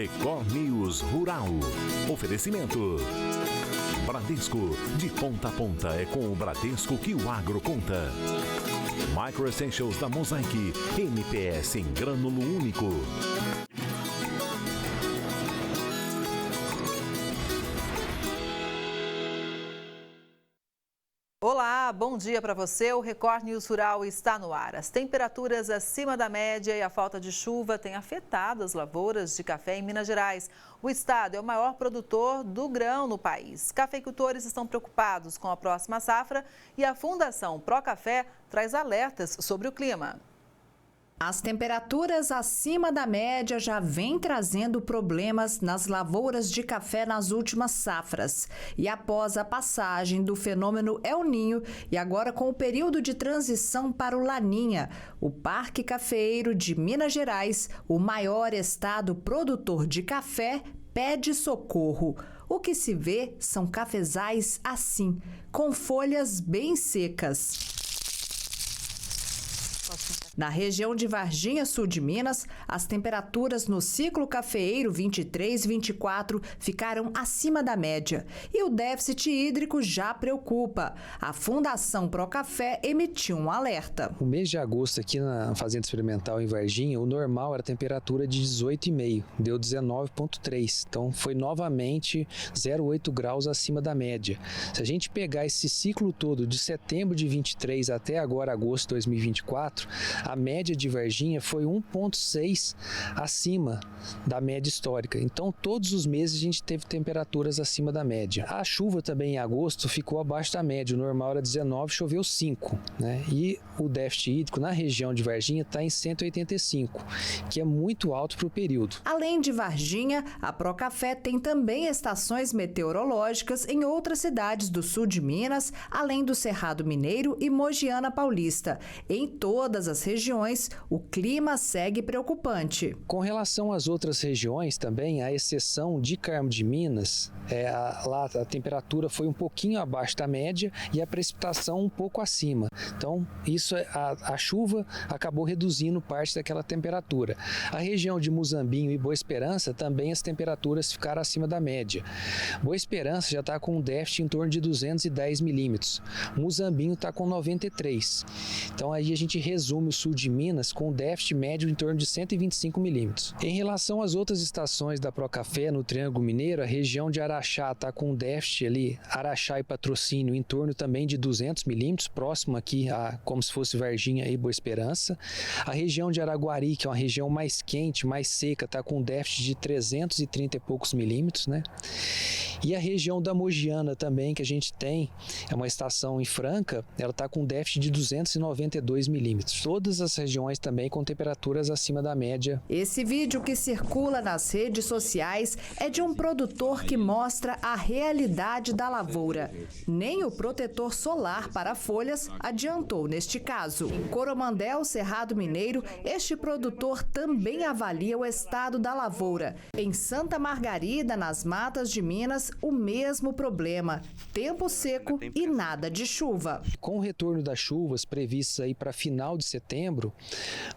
Record News Rural. Oferecimento. Bradesco, de ponta a ponta é com o Bradesco que o agro conta. Micro Essentials da Mosaic, MPS em grânulo único. Olá, bom dia para você. O Record News Rural está no ar. As temperaturas acima da média e a falta de chuva têm afetado as lavouras de café em Minas Gerais. O estado é o maior produtor do grão no país. Cafeicultores estão preocupados com a próxima safra e a Fundação Procafé traz alertas sobre o clima. As temperaturas acima da média já vêm trazendo problemas nas lavouras de café nas últimas safras. E após a passagem do fenômeno El Niño e agora com o período de transição para o Laninha, o Parque Cafeeiro de Minas Gerais, o maior estado produtor de café, pede socorro. O que se vê são cafezais assim, com folhas bem secas. Na região de Varginha, sul de Minas, as temperaturas no ciclo cafeeiro 23 e 24 ficaram acima da média. E o déficit hídrico já preocupa. A Fundação Procafé emitiu um alerta. O mês de agosto aqui na Fazenda Experimental em Varginha, o normal era a temperatura de 18,5, deu 19,3. Então foi novamente 0,8 graus acima da média. Se a gente pegar esse ciclo todo de setembro de 23 até agora agosto de 2024, a média de Varginha foi 1,6 acima da média histórica. Então, todos os meses a gente teve temperaturas acima da média. A chuva também em agosto ficou abaixo da média. O normal era 19, choveu 5. E o déficit hídrico na região de Varginha está em 185, que é muito alto para o período. Além de Varginha, a Procafé tem também estações meteorológicas em outras cidades do sul de Minas, além do Cerrado Mineiro e Mogiana Paulista. Em todas as regiões, o clima segue preocupante. Com relação às outras regiões também, à exceção de Carmo de Minas, lá a temperatura foi um pouquinho abaixo da média e a precipitação um pouco acima. Então, a chuva acabou reduzindo parte daquela temperatura. A região de Muzambinho e Boa Esperança também as temperaturas ficaram acima da média. Boa Esperança já está com um déficit em torno de 210 milímetros. Muzambinho está com 93. Então, aí a gente resume o sul de Minas com um déficit médio em torno de 125 milímetros. Em relação às outras estações da Procafé no Triângulo Mineiro, a região de Araxá está com um déficit ali, Araxá e Patrocínio, em torno também de 200 milímetros, próximo aqui a como se fosse Varginha e Boa Esperança. A região de Araguari, que é uma região mais quente, mais seca, está com um déficit de 330 e poucos milímetros, E a região da Mogiana também, que a gente tem, é uma estação em Franca, ela está com um déficit de 292 milímetros. Todas as regiões também com temperaturas acima da média. Esse vídeo que circula nas redes sociais é de um produtor que mostra a realidade da lavoura. Nem o protetor solar para folhas adiantou neste caso. Em Coromandel, Cerrado Mineiro, este produtor também avalia o estado da lavoura. Em Santa Margarida, nas matas de Minas, o mesmo problema. Tempo seco e nada de chuva. Com o retorno das chuvas previstas aí para final de setembro,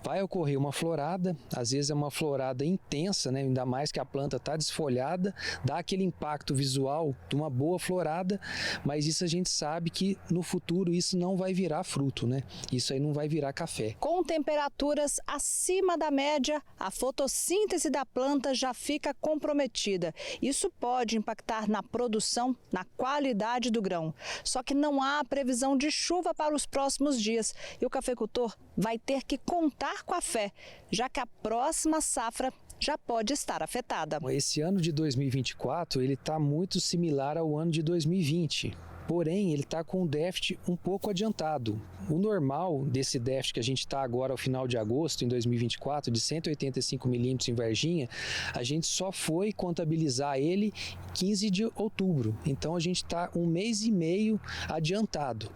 vai ocorrer uma florada, às vezes é uma florada intensa, ainda mais que a planta está desfolhada, dá aquele impacto visual de uma boa florada, mas isso a gente sabe que no futuro isso não vai virar fruto, Isso aí não vai virar café. Com temperaturas acima da média, a fotossíntese da planta já fica comprometida. Isso pode impactar na produção, na qualidade do grão. Só que não há previsão de chuva para os próximos dias e o cafeicultor vai ter que contar com a fé, já que a próxima safra já pode estar afetada. Esse ano de 2024 ele está muito similar ao ano de 2020. Porém, ele está com um déficit um pouco adiantado. O normal desse déficit que a gente está agora ao final de agosto, em 2024, de 185 milímetros em Varginha, a gente só foi contabilizar ele 15 de outubro. Então, a gente está um mês e meio adiantado.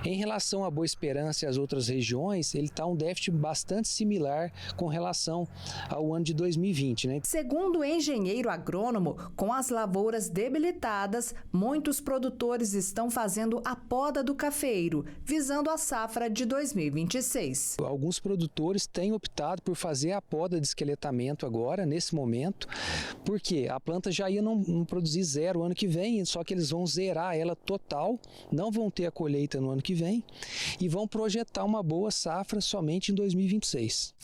Em relação à Boa Esperança e às outras regiões, ele está um déficit bastante similar com relação ao ano de 2020. Segundo o engenheiro agrônomo, com as lavouras debilitadas, muitos produtores produtores estão fazendo a poda do cafeiro, visando a safra de 2026. Alguns produtores têm optado por fazer a poda de esqueletamento agora, nesse momento, porque a planta já ia não produzir zero ano que vem, só que eles vão zerar ela total, não vão ter a colheita no ano que vem e vão projetar uma boa safra somente em 2026.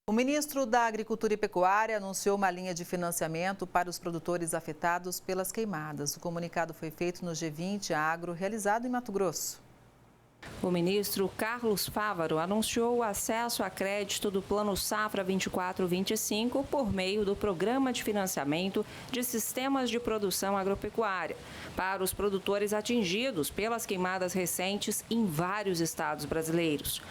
O ministro da Agricultura e Pecuária anunciou uma linha de financiamento para os produtores afetados pelas queimadas. O comunicado foi feito no G20 Agro, realizado em Mato Grosso. O ministro Carlos Fávaro anunciou o acesso a crédito do Plano Safra 24-25 por meio do Programa de Financiamento de Sistemas de Produção Agropecuária para os produtores atingidos pelas queimadas recentes em vários estados brasileiros.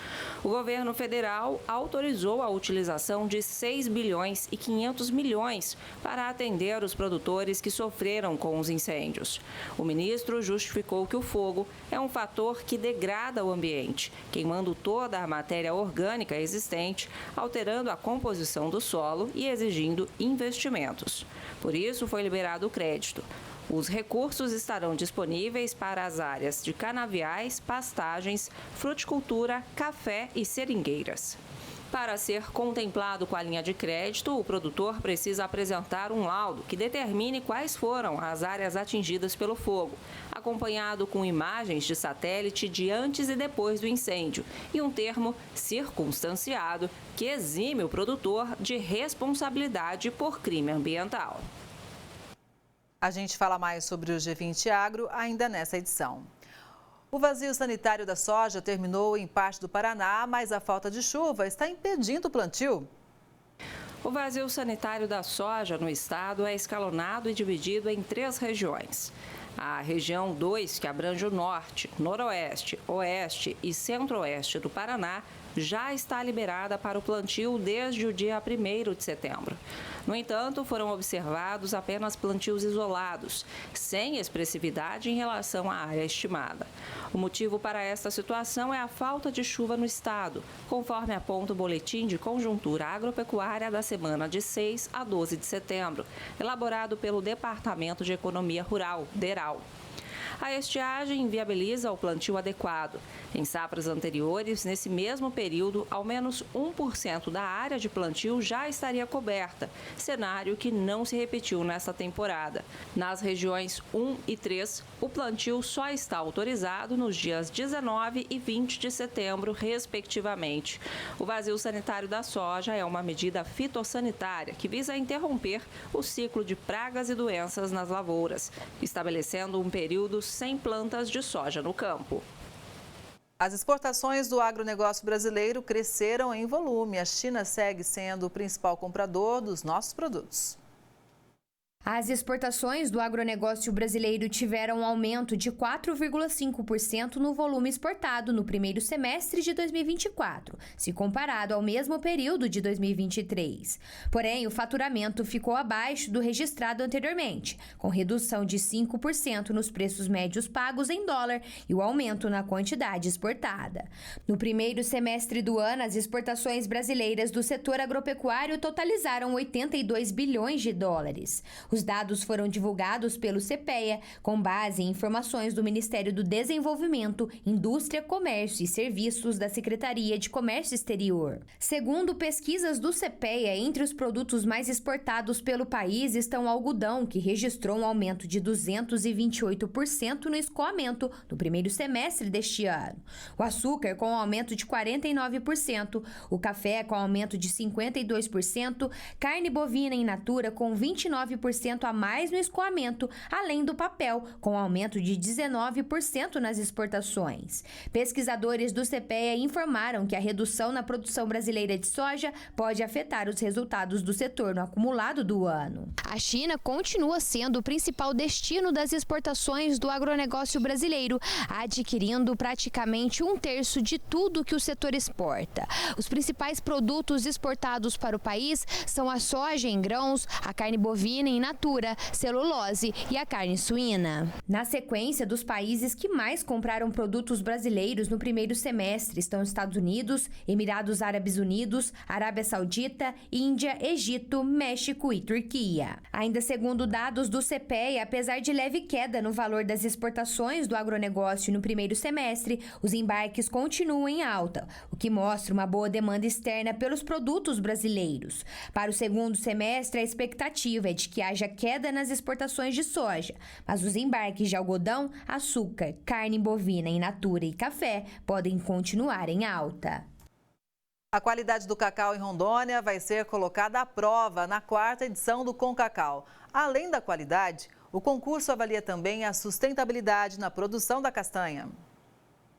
O governo federal autorizou a utilização de 6 bilhões e 500 milhões para atender os produtores que sofreram com os incêndios. O ministro justificou que o fogo é um fator que degrada o ambiente, queimando toda a matéria orgânica existente, alterando a composição do solo e exigindo investimentos. Por isso, foi liberado o crédito. Os recursos estarão disponíveis para as áreas de canaviais, pastagens, fruticultura, café e seringueiras. Para ser contemplado com a linha de crédito, o produtor precisa apresentar um laudo que determine quais foram as áreas atingidas pelo fogo, acompanhado com imagens de satélite de antes e depois do incêndio e um termo circunstanciado que exime o produtor de responsabilidade por crime ambiental. A gente fala mais sobre o G20 Agro ainda nessa edição. O vazio sanitário da soja terminou em parte do Paraná, mas a falta de chuva está impedindo o plantio. O vazio sanitário da soja no estado é escalonado e dividido em 3 regiões. A região 2, que abrange o norte, noroeste, oeste e centro-oeste do Paraná, já está liberada para o plantio desde o dia 1º de setembro. No entanto, foram observados apenas plantios isolados, sem expressividade em relação à área estimada. O motivo para esta situação é a falta de chuva no estado, conforme aponta o Boletim de Conjuntura Agropecuária da semana de 6 a 12 de setembro, elaborado pelo Departamento de Economia Rural, DERAL. A estiagem inviabiliza o plantio adequado. Em safras anteriores, nesse mesmo período, ao menos 1% da área de plantio já estaria coberta, cenário que não se repetiu nesta temporada. Nas regiões 1 e 3, o plantio só está autorizado nos dias 19 e 20 de setembro, respectivamente. O vazio sanitário da soja é uma medida fitossanitária que visa interromper o ciclo de pragas e doenças nas lavouras, estabelecendo um período sem plantas de soja no campo. As exportações do agronegócio brasileiro cresceram em volume. A China segue sendo o principal comprador dos nossos produtos. As exportações do agronegócio brasileiro tiveram um aumento de 4,5% no volume exportado no primeiro semestre de 2024, se comparado ao mesmo período de 2023. Porém, o faturamento ficou abaixo do registrado anteriormente, com redução de 5% nos preços médios pagos em dólar e o aumento na quantidade exportada. No primeiro semestre do ano, as exportações brasileiras do setor agropecuário totalizaram 82 bilhões de dólares. Os dados foram divulgados pelo CPEA, com base em informações do Ministério do Desenvolvimento, Indústria, Comércio e Serviços da Secretaria de Comércio Exterior. Segundo pesquisas do CPEA, entre os produtos mais exportados pelo país estão o algodão, que registrou um aumento de 228% no escoamento no primeiro semestre deste ano. O açúcar, com um aumento de 49%, o café, com um aumento de 52%, carne bovina in natura, com 29% a mais no escoamento, além do papel, com aumento de 19% nas exportações. Pesquisadores do CPEA informaram que a redução na produção brasileira de soja pode afetar os resultados do setor no acumulado do ano. A China continua sendo o principal destino das exportações do agronegócio brasileiro, adquirindo praticamente 1/3 de tudo que o setor exporta. Os principais produtos exportados para o país são a soja em grãos, a carne bovina in natura, celulose e a carne suína. Na sequência, dos países que mais compraram produtos brasileiros no primeiro semestre estão Estados Unidos, Emirados Árabes Unidos, Arábia Saudita, Índia, Egito, México e Turquia. Ainda segundo dados do CPEA, apesar de leve queda no valor das exportações do agronegócio no primeiro semestre, os embarques continuam em alta, o que mostra uma boa demanda externa pelos produtos brasileiros. Para o segundo semestre, a expectativa é de que haja queda nas exportações de soja, mas os embarques de algodão, açúcar, carne bovina in natura e café podem continuar em alta. A qualidade do cacau em Rondônia vai ser colocada à prova na 4ª edição do Concacau. Além da qualidade, o concurso avalia também a sustentabilidade na produção da castanha.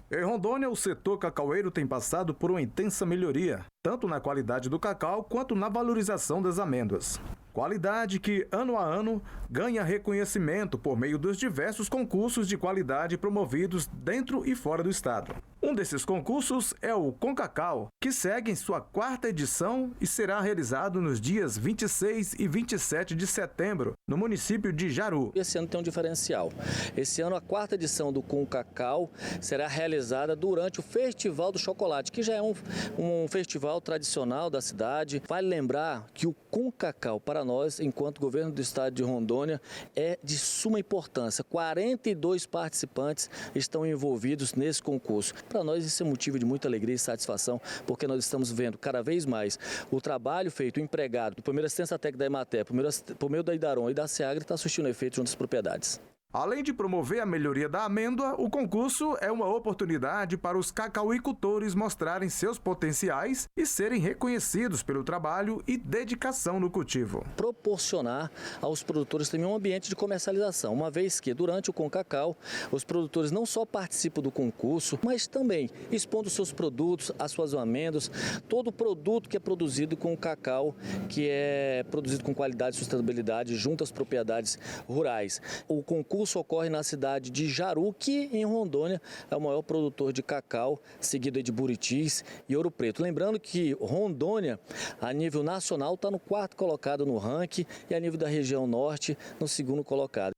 Em Rondônia, o setor cacaueiro tem passado por uma intensa melhoria, tanto na qualidade do cacau quanto na valorização das amêndoas. Qualidade que, ano a ano, ganha reconhecimento por meio dos diversos concursos de qualidade promovidos dentro e fora do estado. Um desses concursos é o Concacau, que segue em sua 4ª edição e será realizado nos dias 26 e 27 de setembro, no município de Jaru. Esse ano tem um diferencial. Esse ano, a 4ª edição do Concacau será realizada durante o Festival do Chocolate, que já é um festival tradicional da cidade. Vale lembrar que o Concacau, para nós, enquanto governo do estado de Rondônia, é de suma importância. 42 participantes estão envolvidos nesse concurso. Para nós isso é motivo de muita alegria e satisfação, porque nós estamos vendo cada vez mais o trabalho feito, o empregado, do primeiro assistência técnica da Emater, por meio da Idaron e da Seagro, está surtindo efeito junto às propriedades. Além de promover a melhoria da amêndoa, o concurso é uma oportunidade para os cacauicultores mostrarem seus potenciais e serem reconhecidos pelo trabalho e dedicação no cultivo. Proporcionar aos produtores também um ambiente de comercialização, uma vez que durante o Concacau, os produtores não só participam do concurso, mas também expondo seus produtos, as suas amêndoas, todo o produto que é produzido com cacau, que é produzido com qualidade e sustentabilidade junto às propriedades rurais. O concurso ocorre na cidade de Jaru, que em Rondônia é o maior produtor de cacau, seguido de Buritis e Ouro Preto. Lembrando que Rondônia, a nível nacional, está no 4º colocado no ranking e a nível da região norte, no 2º colocado.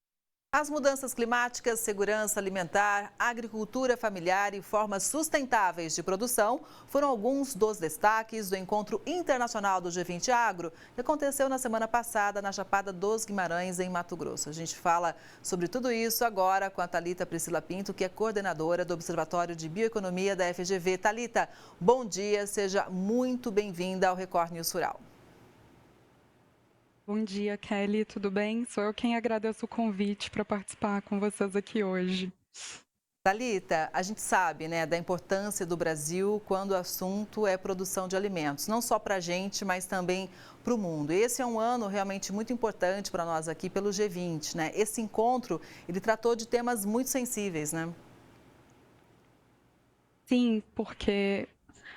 As mudanças climáticas, segurança alimentar, agricultura familiar e formas sustentáveis de produção foram alguns dos destaques do Encontro Internacional do G20 Agro, que aconteceu na semana passada na Chapada dos Guimarães, em Mato Grosso. A gente fala sobre tudo isso agora com a Thalita Priscila Pinto, que é coordenadora do Observatório de Bioeconomia da FGV. Thalita, bom dia, seja muito bem-vinda ao Record News Rural. Bom dia, Kelly, tudo bem? Sou eu quem agradeço o convite para participar com vocês aqui hoje. Thalita, a gente sabe, né, da importância do Brasil quando o assunto é produção de alimentos, não só para a gente, mas também para o mundo. Esse é um ano realmente muito importante para nós aqui pelo G20, né? Esse encontro, ele tratou de temas muito sensíveis, né? Sim, porque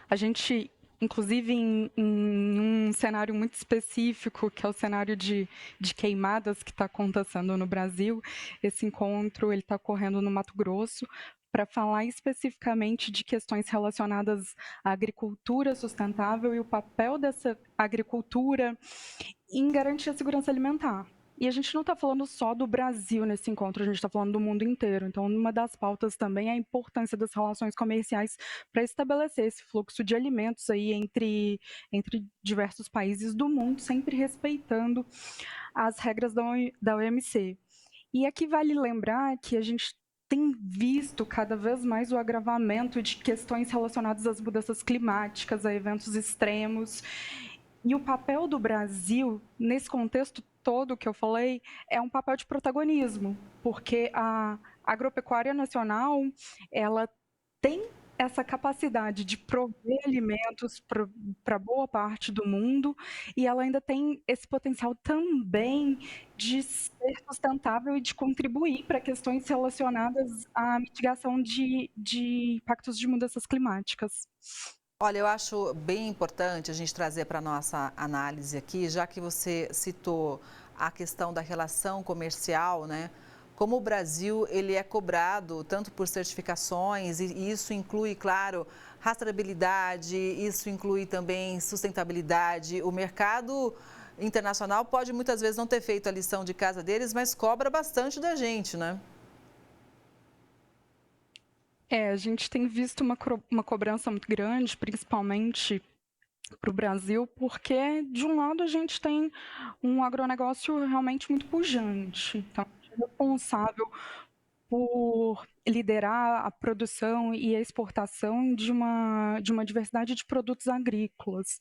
a gente, inclusive em um cenário muito específico, que é o cenário de queimadas que está acontecendo no Brasil, esse encontro está ocorrendo no Mato Grosso, para falar especificamente de questões relacionadas à agricultura sustentável e o papel dessa agricultura em garantir a segurança alimentar. E a gente não está falando só do Brasil nesse encontro, a gente está falando do mundo inteiro. Então, uma das pautas também é a importância das relações comerciais para estabelecer esse fluxo de alimentos aí entre diversos países do mundo, sempre respeitando as regras da OMC. E aqui vale lembrar que a gente tem visto cada vez mais o agravamento de questões relacionadas às mudanças climáticas, a eventos extremos. E o papel do Brasil, nesse contexto todo que eu falei, é um papel de protagonismo, porque a agropecuária nacional, ela tem essa capacidade de prover alimentos para boa parte do mundo e ela ainda tem esse potencial também de ser sustentável e de contribuir para questões relacionadas à mitigação de impactos de mudanças climáticas. Olha, eu acho bem importante a gente trazer para a nossa análise aqui, já que você citou a questão da relação comercial, né? Como o Brasil ele é cobrado tanto por certificações, e isso inclui, claro, rastreabilidade, isso inclui também sustentabilidade. O mercado internacional pode muitas vezes não ter feito a lição de casa deles, mas cobra bastante da gente, né? A gente tem visto uma cobrança muito grande, principalmente para o Brasil, porque, de um lado, a gente tem um agronegócio realmente muito pujante. Então, a gente é responsável por liderar a produção e a exportação de uma diversidade de produtos agrícolas.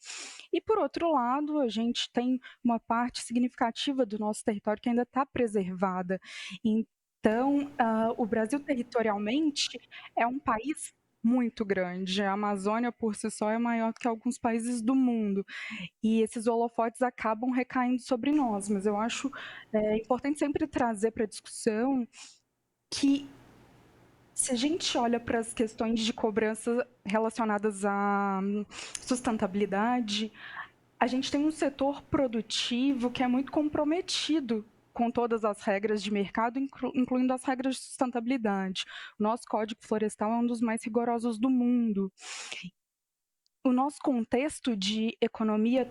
E, por outro lado, a gente tem uma parte significativa do nosso território que ainda está preservada. Então, o Brasil territorialmente é um país muito grande. A Amazônia, por si só, é maior que alguns países do mundo. E esses holofotes acabam recaindo sobre nós. Mas eu acho importante sempre trazer para a discussão que, se a gente olha para as questões de cobrança relacionadas à sustentabilidade, a gente tem um setor produtivo que é muito comprometido com todas as regras de mercado, incluindo as regras de sustentabilidade. O nosso Código Florestal é um dos mais rigorosos do mundo. O nosso contexto de economia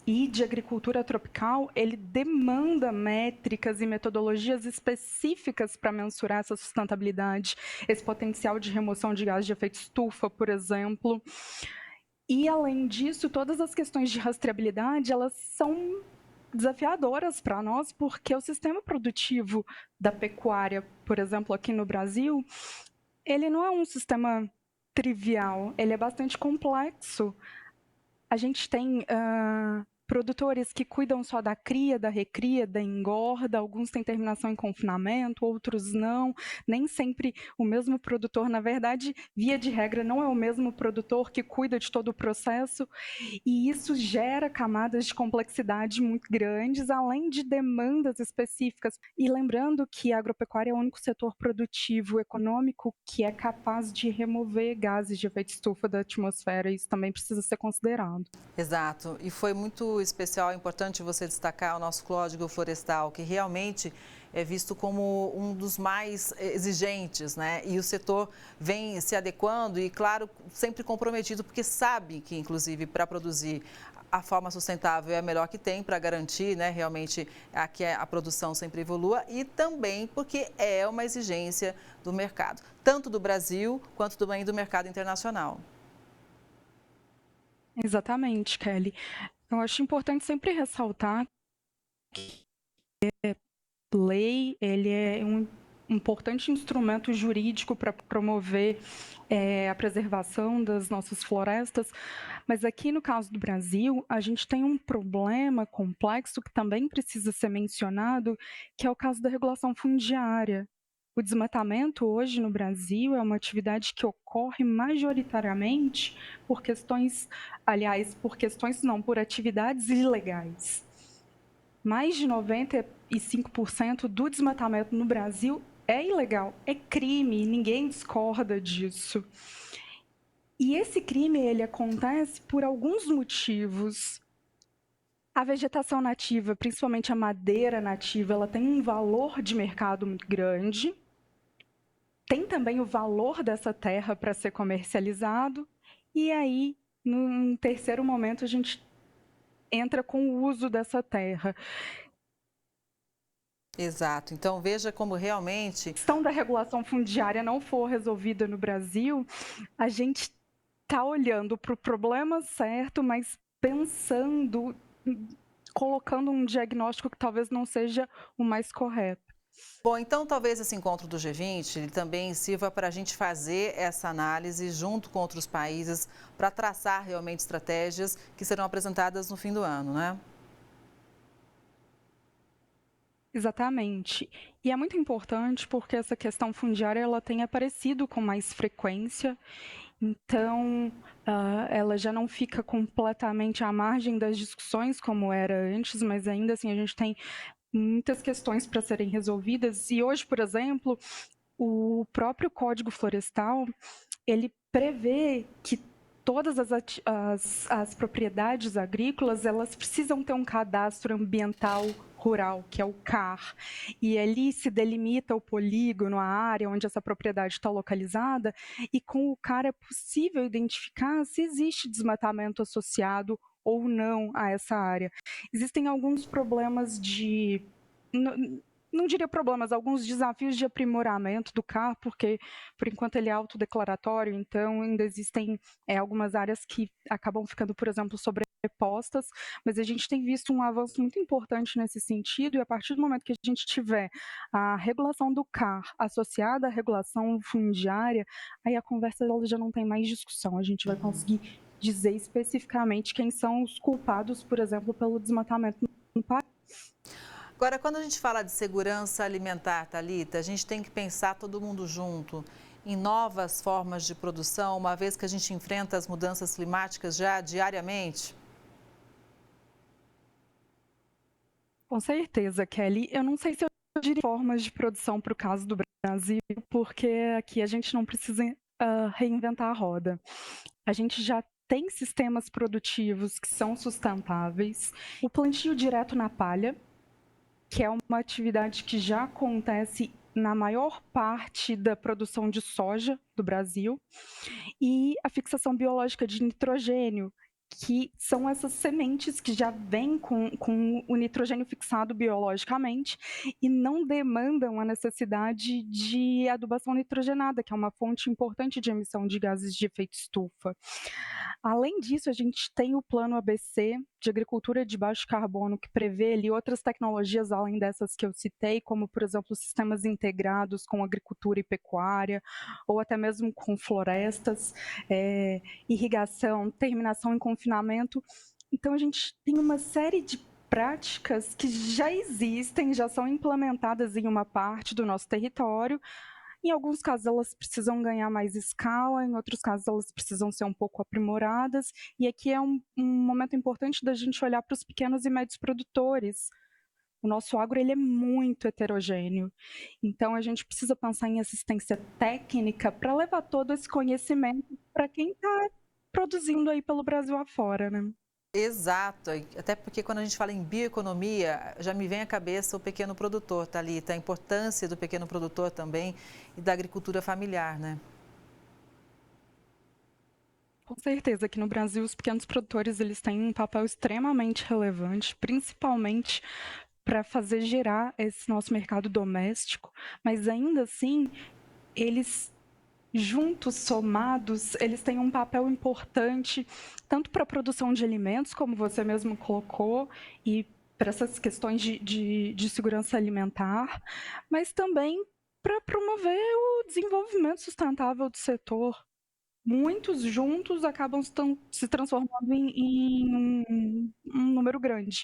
e de agricultura tropical, ele demanda métricas e metodologias específicas para mensurar essa sustentabilidade, esse potencial de remoção de gás de efeito estufa, por exemplo. E, além disso, todas as questões de rastreabilidade, elas são desafiadoras para nós, porque o sistema produtivo da pecuária, por exemplo, aqui no Brasil, ele não é um sistema trivial, ele é bastante complexo. A gente tem produtores que cuidam só da cria, da recria, da engorda, alguns têm terminação em confinamento, outros não. Nem sempre o mesmo produtor, na verdade, via de regra, não é o mesmo produtor que cuida de todo o processo, e isso gera camadas de complexidade muito grandes, além de demandas específicas. E lembrando que a agropecuária é o único setor produtivo econômico que é capaz de remover gases de efeito estufa da atmosfera, e isso também precisa ser considerado. Exato, e foi muito especial, é importante você destacar o nosso Código Florestal, que realmente é visto como um dos mais exigentes, né? E o setor vem se adequando e, claro, sempre comprometido, porque sabe que, inclusive, para produzir a forma sustentável é a melhor que tem para garantir, né, realmente que a produção sempre evolua, e também porque é uma exigência do mercado, tanto do Brasil quanto também do mercado internacional. Exatamente, Kelly. Eu acho importante sempre ressaltar que a lei, ele é um importante instrumento jurídico para promover a preservação das nossas florestas, mas aqui no caso do Brasil, a gente tem um problema complexo que também precisa ser mencionado, que é o caso da regulação fundiária. O desmatamento hoje no Brasil é uma atividade que ocorre majoritariamente por atividades ilegais. Mais de 95% do desmatamento no Brasil é ilegal, é crime, ninguém discorda disso. E esse crime, ele acontece por alguns motivos. A vegetação nativa, principalmente a madeira nativa, ela tem um valor de mercado muito grande. Tem também o valor dessa terra para ser comercializado. E aí, num terceiro momento, a gente entra com o uso dessa terra. Exato. Então, veja como realmente... Se a questão da regulação fundiária não for resolvida no Brasil, a gente está olhando para o problema certo, mas pensando, colocando um diagnóstico que talvez não seja o mais correto. Bom, então talvez esse encontro do G20 ele também sirva para a gente fazer essa análise junto com outros países para traçar realmente estratégias que serão apresentadas no fim do ano, né? Exatamente. E é muito importante porque essa questão fundiária ela tem aparecido com mais frequência, então ela já não fica completamente à margem das discussões como era antes, mas ainda assim a gente tem muitas questões para serem resolvidas. E hoje, por exemplo, o próprio Código Florestal, ele prevê que todas as propriedades agrícolas, elas precisam ter um cadastro ambiental rural, que é o CAR. E ali se delimita o polígono, a área onde essa propriedade está localizada, e com o CAR é possível identificar se existe desmatamento associado ou não a essa área. Existem alguns problemas não diria problemas, alguns desafios de aprimoramento do CAR, porque, por enquanto, ele é autodeclaratório, então ainda existem algumas áreas que acabam ficando, por exemplo, sobrepostas, mas a gente tem visto um avanço muito importante nesse sentido, e a partir do momento que a gente tiver a regulação do CAR associada à regulação fundiária, aí a conversa ela já não tem mais discussão, a gente vai conseguir dizer especificamente quem são os culpados, por exemplo, pelo desmatamento no país. Agora, quando a gente fala de segurança alimentar, Thalita, a gente tem que pensar todo mundo junto em novas formas de produção, uma vez que a gente enfrenta as mudanças climáticas já diariamente? Com certeza, Kelly. Eu não sei se eu diria formas de produção para o caso do Brasil, porque aqui a gente não precisa reinventar a roda. A gente já tem sistemas produtivos que são sustentáveis. O plantio direto na palha, que é uma atividade que já acontece na maior parte da produção de soja do Brasil, e a fixação biológica de nitrogênio, que são essas sementes que já vêm com o nitrogênio fixado biologicamente e não demandam a necessidade de adubação nitrogenada, que é uma fonte importante de emissão de gases de efeito estufa. Além disso, a gente tem o Plano ABC de Agricultura de Baixo Carbono, que prevê ali outras tecnologias além dessas que eu citei, como, por exemplo, sistemas integrados com agricultura e pecuária, ou até mesmo com florestas, irrigação, terminação em confinamento. Então, a gente tem uma série de práticas que já existem, já são implementadas em uma parte do nosso território. Em alguns casos, elas precisam ganhar mais escala, em outros casos, elas precisam ser um pouco aprimoradas. E aqui é um momento importante da gente olhar para os pequenos e médios produtores. O nosso agro ele é muito heterogêneo. Então, a gente precisa pensar em assistência técnica para levar todo esse conhecimento para quem está produzindo aí pelo Brasil afora, né? Exato, até porque quando a gente fala em bioeconomia, já me vem à cabeça o pequeno produtor, Thalita, a importância do pequeno produtor também e da agricultura familiar, né? Com certeza, aqui no Brasil os pequenos produtores eles têm um papel extremamente relevante, principalmente para fazer gerar esse nosso mercado doméstico, mas ainda assim, eles juntos, somados, eles têm um papel importante, tanto para a produção de alimentos, como você mesmo colocou, e para essas questões de segurança alimentar, mas também para promover o desenvolvimento sustentável do setor. Muitos juntos acabam se transformando em um número grande.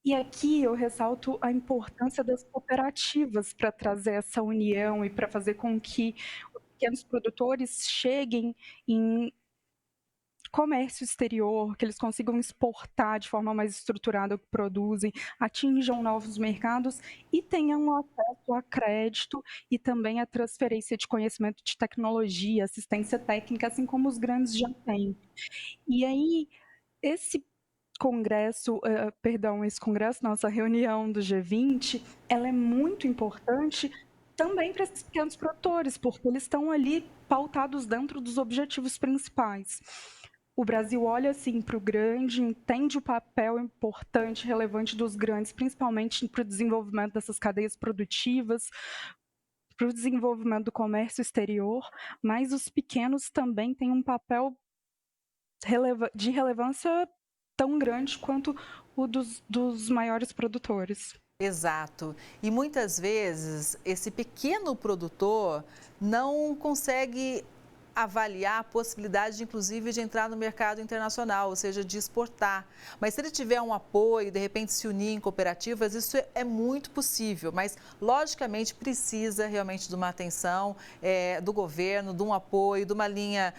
E aqui eu ressalto a importância das cooperativas para trazer essa união e para fazer com que pequenos produtores cheguem em comércio exterior, que eles consigam exportar de forma mais estruturada o que produzem, atinjam novos mercados e tenham acesso a crédito e também a transferência de conhecimento de tecnologia, assistência técnica, assim como os grandes já têm. E aí, esse nossa reunião do G20, ela é muito importante também para esses pequenos produtores, porque eles estão ali pautados dentro dos objetivos principais. O Brasil olha assim para o grande, entende o papel importante, relevante dos grandes, principalmente para o desenvolvimento dessas cadeias produtivas, para o desenvolvimento do comércio exterior, mas os pequenos também têm um papel de relevância tão grande quanto o dos maiores produtores. Exato. E muitas vezes esse pequeno produtor não consegue avaliar a possibilidade, inclusive, de entrar no mercado internacional, ou seja, de exportar. Mas se ele tiver um apoio, de repente se unir em cooperativas, isso é muito possível, mas logicamente precisa realmente de uma atenção do governo, de um apoio, de uma linha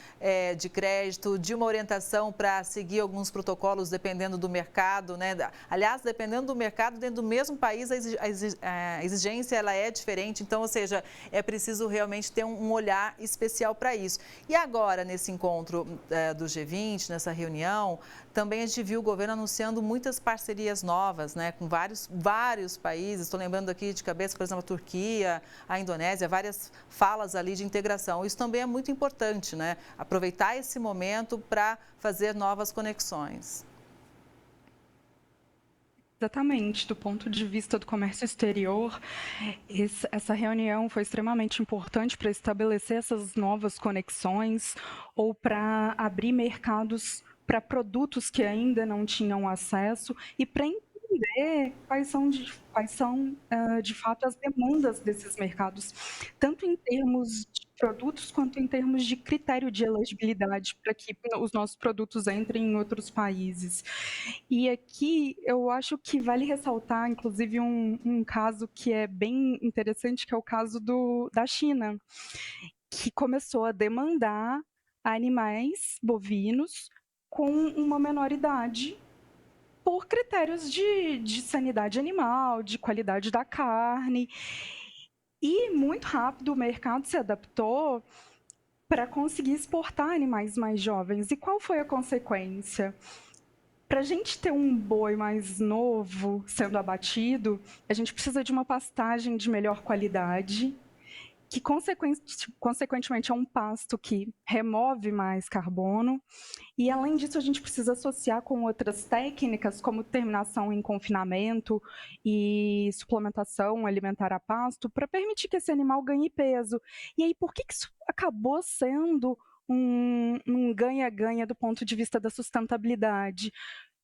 de crédito, de uma orientação para seguir alguns protocolos dependendo do mercado, né? Aliás, dependendo do mercado, dentro do mesmo país, a exigência ela é diferente, então, ou seja, é preciso realmente ter um olhar especial para isso. E agora, nesse encontro do G20, nessa reunião, também a gente viu o governo anunciando muitas parcerias novas, né, com vários países. Estou lembrando aqui de cabeça, por exemplo, a Turquia, a Indonésia, várias falas ali de integração. Isso também é muito importante, né? Aproveitar esse momento para fazer novas conexões. Exatamente, do ponto de vista do comércio exterior, essa reunião foi extremamente importante para estabelecer essas novas conexões ou para abrir mercados para produtos que ainda não tinham acesso e para entender quais são de fato as demandas desses mercados, tanto em termos de produtos quanto em termos de critério de elegibilidade para que os nossos produtos entrem em outros países. E aqui eu acho que vale ressaltar, inclusive, um caso que é bem interessante, que é o caso da China, que começou a demandar animais bovinos com uma menor idade por critérios de sanidade animal, de qualidade da carne. E muito rápido o mercado se adaptou para conseguir exportar animais mais jovens. E qual foi a consequência? Para a gente ter um boi mais novo sendo abatido, a gente precisa de uma pastagem de melhor qualidade, que consequentemente é um pasto que remove mais carbono. E, além disso, a gente precisa associar com outras técnicas, como terminação em confinamento e suplementação alimentar a pasto, para permitir que esse animal ganhe peso. E aí, por que isso acabou sendo um ganha-ganha do ponto de vista da sustentabilidade?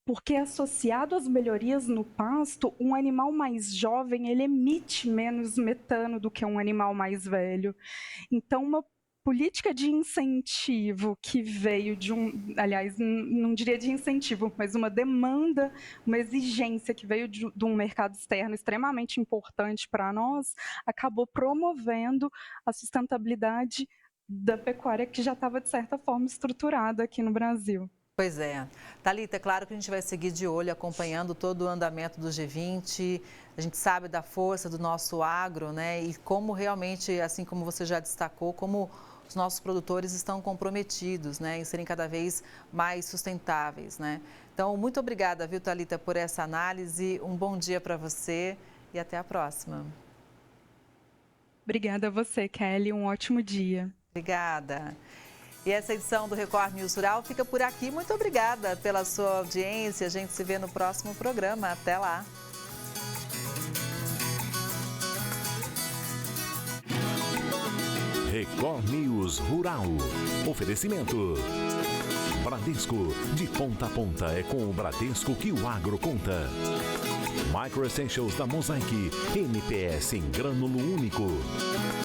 Porque, associado às melhorias no pasto, um animal mais jovem ele emite menos metano do que um animal mais velho. Então, uma política de incentivo que veio aliás, não diria de incentivo, mas uma demanda, uma exigência que veio de um mercado externo extremamente importante para nós, acabou promovendo a sustentabilidade da pecuária que já estava, de certa forma, estruturada aqui no Brasil. Pois é. Thalita, é claro que a gente vai seguir de olho, acompanhando todo o andamento do G20. A gente sabe da força do nosso agro, né? E como realmente, assim como você já destacou, como os nossos produtores estão comprometidos, né, em serem cada vez mais sustentáveis, né? Então, muito obrigada, viu, Thalita, por essa análise. Um bom dia para você e até a próxima. Obrigada a você, Kelly. Um ótimo dia. Obrigada. E essa edição do Record News Rural fica por aqui. Muito obrigada pela sua audiência. A gente se vê no próximo programa. Até lá. Record News Rural. Oferecimento. Bradesco. De ponta a ponta é com o Bradesco que o agro conta. Micro Essentials da Mosaic. NPS em grânulo único.